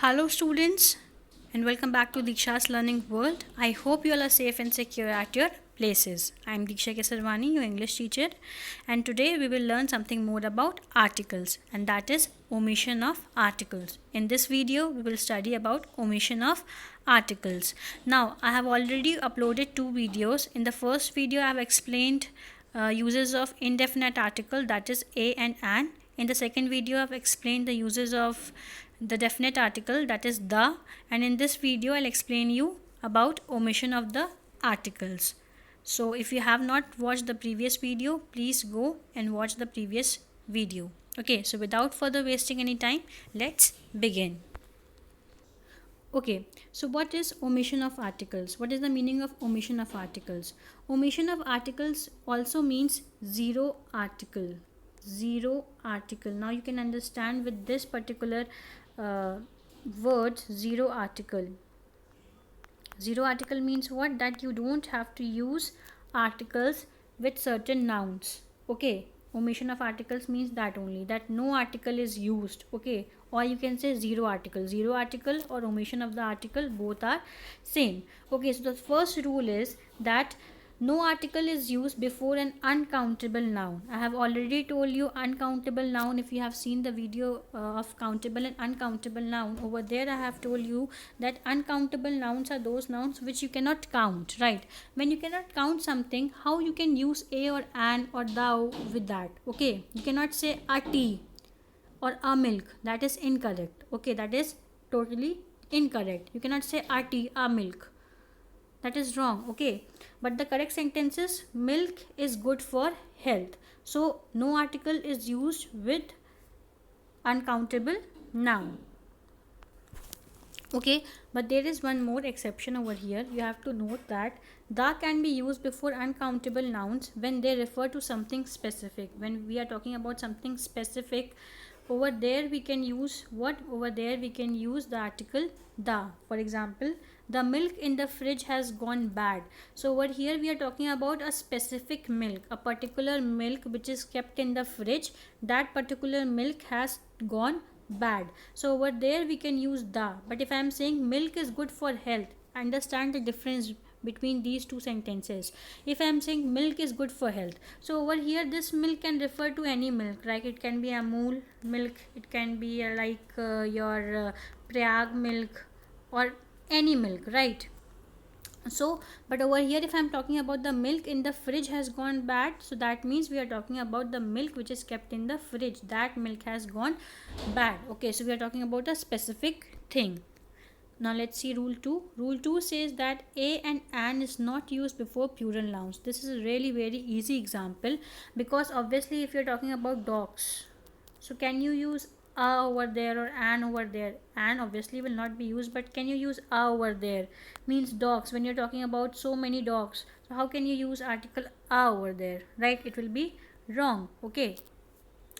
Hello, students, and welcome back to Diksha's Learning World. I hope you all are safe and secure at your places. I am Diksha Kesarwani, your English teacher, and today we will learn something more about articles, and that is omission of articles. In this video, we will study about omission of articles. Now, I have already uploaded two videos. In the first video, I have explained uses of indefinite article, that is a and an. In the second video, I have explained the uses of the definite article, that is the, and in this video I'll explain you about omission of the articles. So if you have not watched the previous video, please go and watch the previous video. Okay, so without further wasting any time, let's begin. Okay, so what is omission of articles? What is the meaning of omission of articles? Omission of articles also means zero article. Zero article. Now you can understand with this particular word, zero article. Zero article means what? That you don't have to use articles with certain nouns. Okay, omission of articles means that only, that no article is used. Okay, or you can say zero article. Zero article or omission of the article, both are same. Okay, so the first rule is that no article is used before an uncountable noun. I have already told you uncountable noun. If you have seen the video of countable and uncountable noun, over there I have told you that uncountable nouns are those nouns which you cannot count, right? When you cannot count something, how you can use a or an or thou with that? Okay, you cannot say a tea or a milk. That is incorrect. Okay, that is totally incorrect. You cannot say a tea, a milk. That is wrong. Okay, but the correct sentence is milk is good for health. So no article is used with uncountable noun. Okay, but there is one more exception over here. You have to note that the can be used before uncountable nouns when they refer to something specific. When we are talking about something specific, over there we can use what? Over there we can use the article the. For example, the milk in the fridge has gone bad. So over here we are talking about a specific milk, a particular milk which is kept in the fridge. That particular milk has gone bad. So over there we can use the. But if I am saying milk is good for health, understand the difference between these two sentences. If I am saying milk is good for health, so over here this milk can refer to any milk, like it can be Amul milk, it can be your Prayag milk, or any milk, right? So but over here if I'm talking about the milk in the fridge has gone bad, so that means we are talking about the milk which is kept in the fridge. That milk has gone bad. Okay, so we are talking about a specific thing. Now let's see rule 2. Rule 2 says that a and an is not used before plural nouns. This is a really very easy example, because obviously if you're talking about dogs, so can you use a over there or an over there? An obviously will not be used, but can you use a over there? Means dogs. When you're talking about so many dogs, so how can you use article a over there, right? It will be wrong. Okay,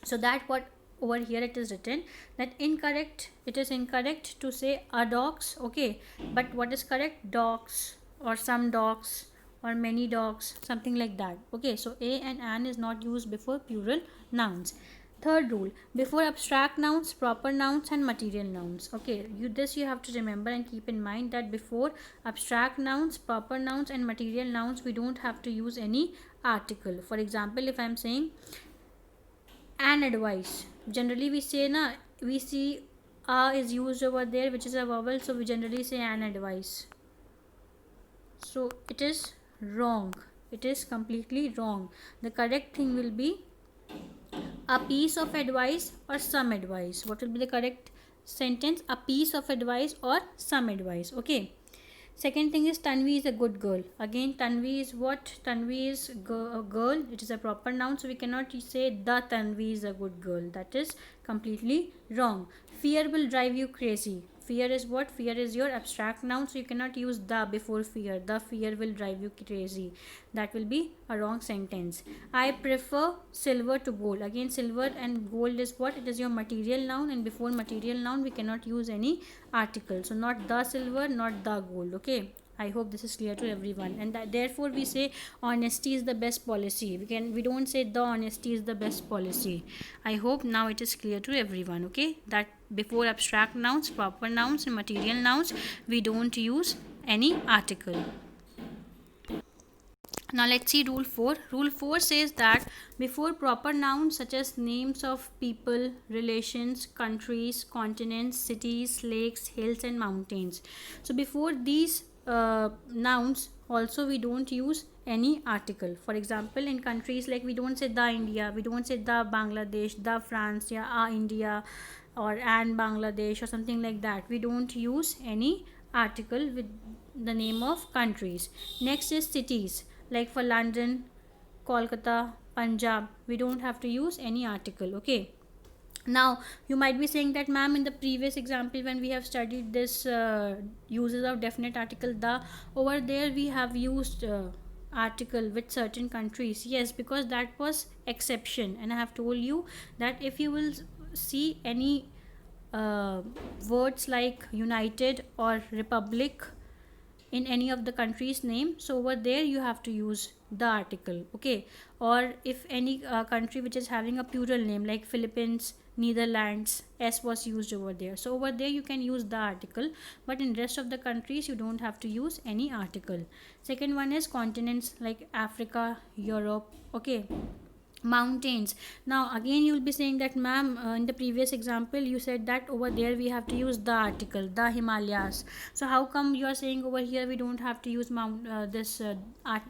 so that what over here it is written that incorrect, it is incorrect to say a dogs. Okay, but what is correct? Dogs, or some dogs, or many dogs, something like that. Okay, so a and an is not used before plural nouns. Third rule, before abstract nouns, proper nouns and material nouns. Okay, you have to remember and keep in mind that before abstract nouns, proper nouns and material nouns, we don't have to use any article. For example, if I am saying an advice, generally we say na, we see a is used over there which is a vowel, so we generally say an advice. So it is wrong, it is completely wrong. The correct thing will be a piece of advice or some advice. What will be the correct sentence? A piece of advice or some advice. Okay, second thing is Tanvi is a good girl. Again, Tanvi is what? Tanvi is a girl. It is a proper noun, so we cannot say the Tanvi is a good girl. That is completely wrong. Fear will drive you crazy. Fear is what? Fear is your abstract noun, so you cannot use the before fear. The fear will drive you crazy. That will be a wrong sentence. I prefer silver to gold. Again, silver and gold is what? It is your material noun, and before material noun we cannot use any article. So not the silver, not the gold. Okay, I hope this is clear to everyone. And therefore we say honesty is the best policy. We don't say the honesty is the best policy. I hope now it is clear to everyone. Okay, that before abstract nouns, proper nouns, and material nouns, we don't use any article. Now let's see rule 4. Rule 4 says that before proper nouns such as names of people, relations, countries, continents, cities, lakes, hills, and mountains. So before these nouns also we don't use any article. For example, in countries, like we don't say the India, we don't say the Bangladesh, the France, yeah, India, or and Bangladesh, or something like that. We don't use any article with the name of countries. Next is cities, like for London, Kolkata, Punjab, we don't have to use any article. Okay, now you might be saying that, ma'am, in the previous example when we have studied this uses of definite article the, over there we have used article with certain countries. Yes, because that was exception, and I have told you that if you will see any uh, words like united or republic in any of the country's name, so over there you have to use the article. Okay, or if any country which is having a plural name like Philippines, Netherlands, s was used over there, so over there you can use the article, but in rest of the countries you don't have to use any article. Second one is continents, like Africa, Europe. Okay, mountains. Now again you will be saying that, ma'am, in the previous example you said that over there we have to use the article the Himalayas, so how come you are saying over here we don't have to use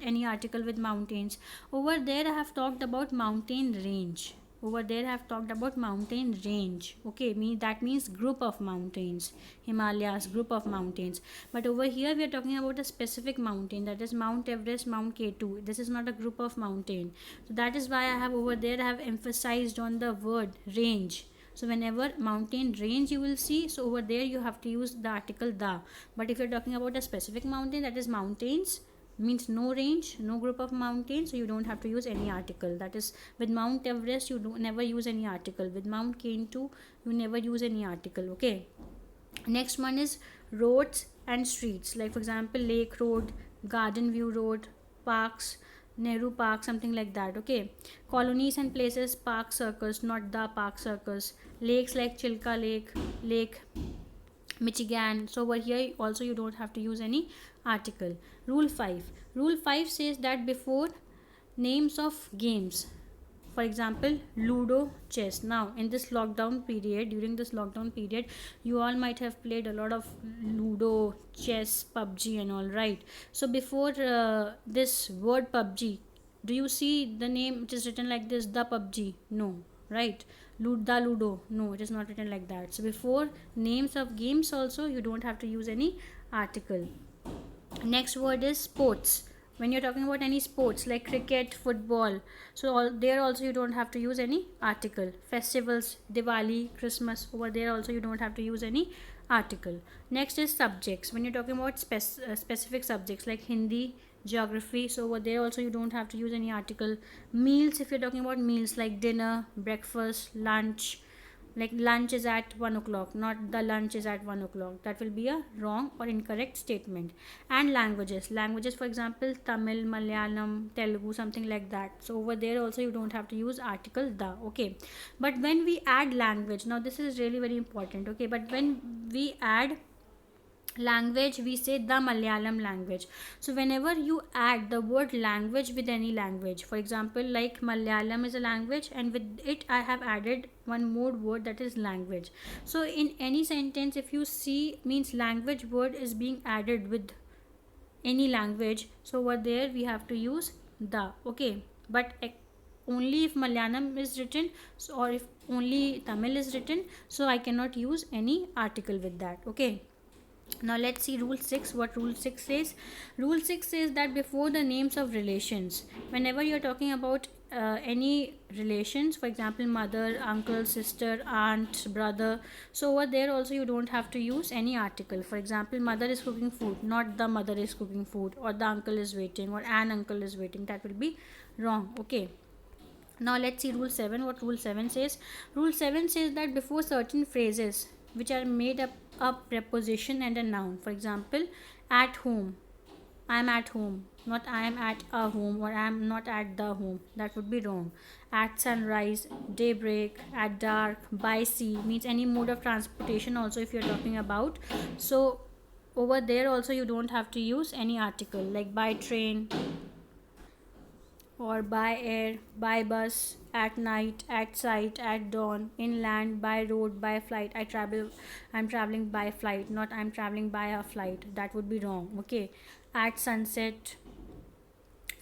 any article with mountains? Over there I have talked about mountain range. Over there I have talked about mountain range. Okay, that means group of mountains. Himalayas, group of mountains. But over here we are talking about a specific mountain, that is Mount Everest, Mount K2. This is not a group of mountain. So that is why I have over there I have emphasized on the word range. So whenever mountain range you will see, so over there you have to use the article the. But if you're talking about a specific mountain, that is mountains, means no range, no group of mountains, so you don't have to use any article. That is, with Mount Everest you never use any article, with Mount K2 you never use any article. Okay, next one is roads and streets, like for example Lake Road, Garden View Road, parks, Nehru Park, something like that. Okay, colonies and places, Park Circus, not the Park Circus. Lakes like Chilka Lake, Lake Michigan. So over here also you don't have to use any article. Rule 5. Rule 5 says that before names of games, for example Ludo, chess. Now in this lockdown period, during this lockdown period, you all might have played a lot of Ludo, chess, PUBG and all, right? So before this word PUBG, do you see the name which is written like this, the PUBG? No, right? The Ludo, no, it is not written like that. So before names of games also you don't have to use any article. Next word is sports. When you're talking about any sports like cricket, football, so there also you don't have to use any article. Festivals, Diwali, Christmas, over there also you don't have to use any article. Next is subjects. When you're talking about specific subjects like Hindi, geography, so over there also you don't have to use any article. Meals, if you're talking about meals like dinner, breakfast, lunch, like lunch is at 1 o'clock, not the lunch is at 1 o'clock, that will be a wrong or incorrect statement. And languages, for example Tamil, Malayalam, Telugu, something like that, so over there also you don't have to use article the. Okay, but when we add language, now this is really very important. Okay, but when we add language we say the Malayalam language. So whenever you add the word language with any language, for example like Malayalam is a language and with it I have added one more word, that is language. So in any sentence if you see, means language word is being added with any language, so over there we have to use the. Okay, but only if Malayalam is written, so, or if only Tamil is written, so I cannot use any article with that. Okay, now let's see rule 6. What rule 6 says? Rule 6 says that before the names of relations, whenever you're talking about any relations, for example mother, uncle, sister, aunt, brother, so over there also you don't have to use any article. For example mother is cooking food, not the mother is cooking food, or the uncle is waiting, or an uncle is waiting, that will be wrong. Okay, now let's see rule 7. What rule 7 says? Rule 7 says that before certain phrases which are made up a preposition and a noun, for example at home, I'm at home, not I am at a home, or I am not at the home. That would be wrong. At sunrise, daybreak, at dark, by sea means any mode of transportation also if you're talking about. So over there also you don't have to use any article like by train or by air, by bus, at night, at sight, at dawn, inland, by road, by flight. I'm traveling by flight, not I'm traveling by a flight. That would be wrong. Okay. At sunset,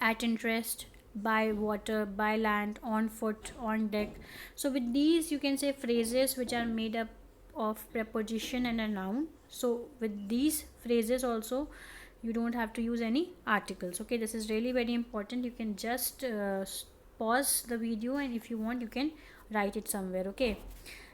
at interest, by water, by land, on foot, on deck. So with these you can say phrases which are made up of preposition and a noun. So with these phrases also you don't have to use any articles. Okay, this is really very important. You can just pause the video, and if you want you can write it somewhere. Okay,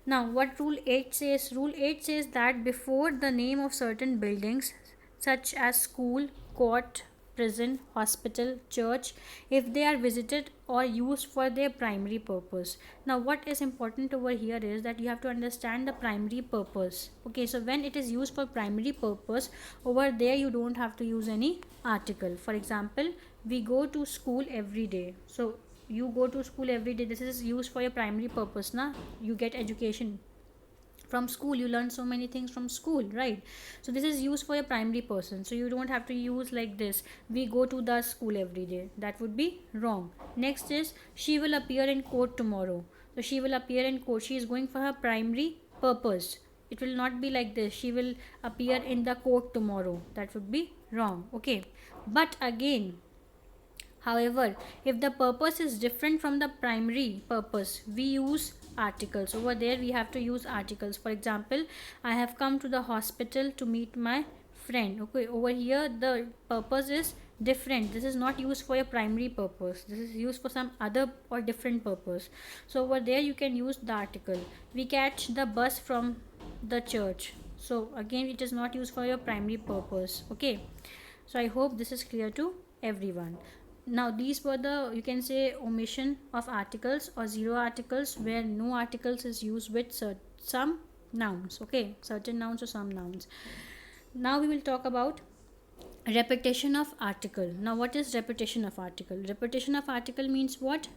now what rule 8 says? Rule 8 says that before the name of certain buildings such as school, court, prison, hospital, church, if they are visited or used for their primary purpose. Now what is important over here is that you have to understand the primary purpose. Okay, so when it is used for primary purpose, over there you don't have to use any article. For example, we go to school every day. So you go to school every day, this is used for your primary purpose. Na, you get education from school, you learn so many things from school, right? So this is used for your primary person, so you don't have to use like this, we go to the school every day. That would be wrong. Next is she will appear in court tomorrow. So she will appear in court, she is going for her primary purpose. It will not be like this, she will appear in the court tomorrow. That would be wrong. Okay, but again, however, if the purpose is different from the primary purpose, we use articles. Over there we have to use articles. For example, I have come to the hospital to meet my friend. Okay, over here the purpose is different. This is not used for your primary purpose, this is used for some other or different purpose. So over there you can use the article. We catch the bus from the church. So again it is not used for your primary purpose. Okay, so I hope this is clear to everyone. Now these were the, you can say, omission of articles or zero articles, where no articles is used with some nouns. Okay, certain nouns or some nouns. Now we will talk about repetition of article. Now what is repetition of article? Repetition of article means what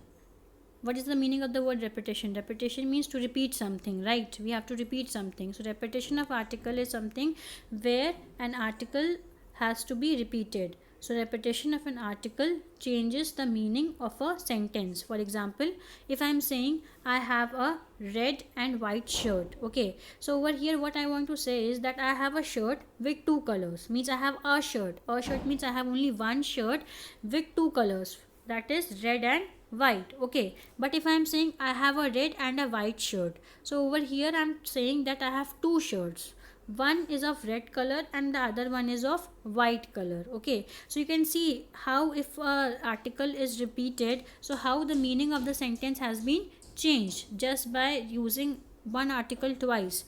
is the meaning of the word repetition? Repetition means to repeat something, right? We have to repeat something. So repetition of article is something where an article has to be repeated. So repetition of an article changes the meaning of a sentence. For example, if I am saying I have a red and white shirt. Okay, so over here what I want to say is that I have a shirt with two colors. Means I have a shirt. A shirt means I have only one shirt with two colors. That is red and white. Okay, but if I am saying I have a red and a white shirt, so over here I am saying that I have two shirts. One is of red color and the other one is of white color. Okay, so you can see how if a article is repeated, so how the meaning of the sentence has been changed just by using one article twice.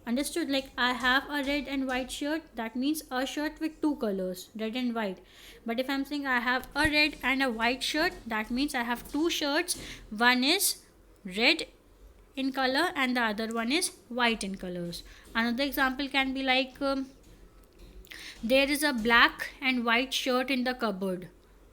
Understood? Like I have a red and white shirt, that means a shirt with two colors, red and white. But if I'm saying I have a red and a white shirt, that means I have two shirts. One is red in color and the other one is white in colors. Another example can be like there is a black and white shirt in the cupboard.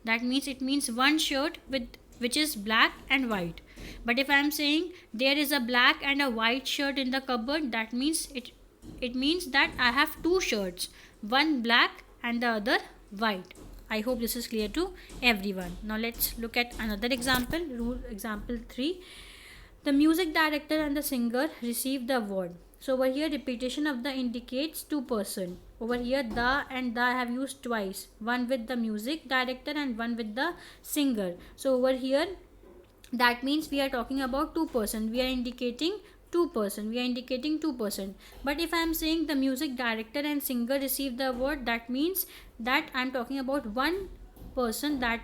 That means it means one shirt with which is black and white. But if I am saying there is a black and a white shirt in the cupboard, that means it means that I have two shirts, one black and the other white. I hope this is clear to everyone. Now let's look at another example. Rule example 3. The music director and the singer received the award. So over here repetition of the indicates two person. Over here the and the I have used twice. One with the music director and one with the singer. So over here that means we are talking about two person. We are indicating two person. But if I am saying the music director and singer received the award, that means that I am talking about one person. That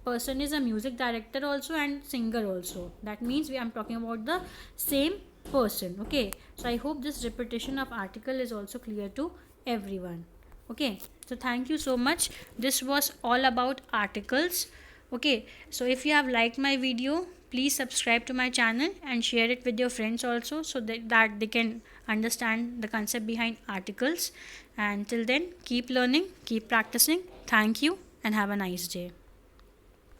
person is a music director also and singer also. That means I'm talking about the same person. Okay, so I hope this repetition of article is also clear to everyone. Okay, so thank you so much. This was all about articles. Okay, so if you have liked my video, please subscribe to my channel and share it with your friends also, so that they can understand the concept behind articles. And till then, keep learning, keep practicing. Thank you and have a nice day.